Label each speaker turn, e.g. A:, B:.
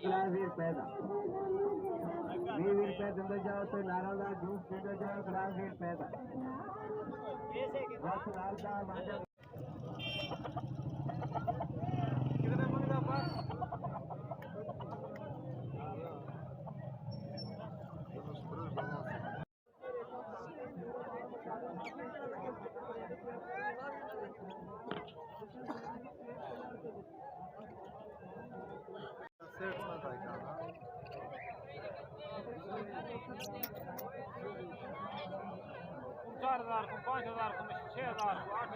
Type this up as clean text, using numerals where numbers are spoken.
A: गिलास 20 रुपए का 20 रुपए दिंदे जाओ तो नारंग का जूस पीते जाओ गिलास 20 रुपए का बस लाल का माजा कितने मंगदा पर सेट में था क्या 4000 को 5000 को 6000 को 8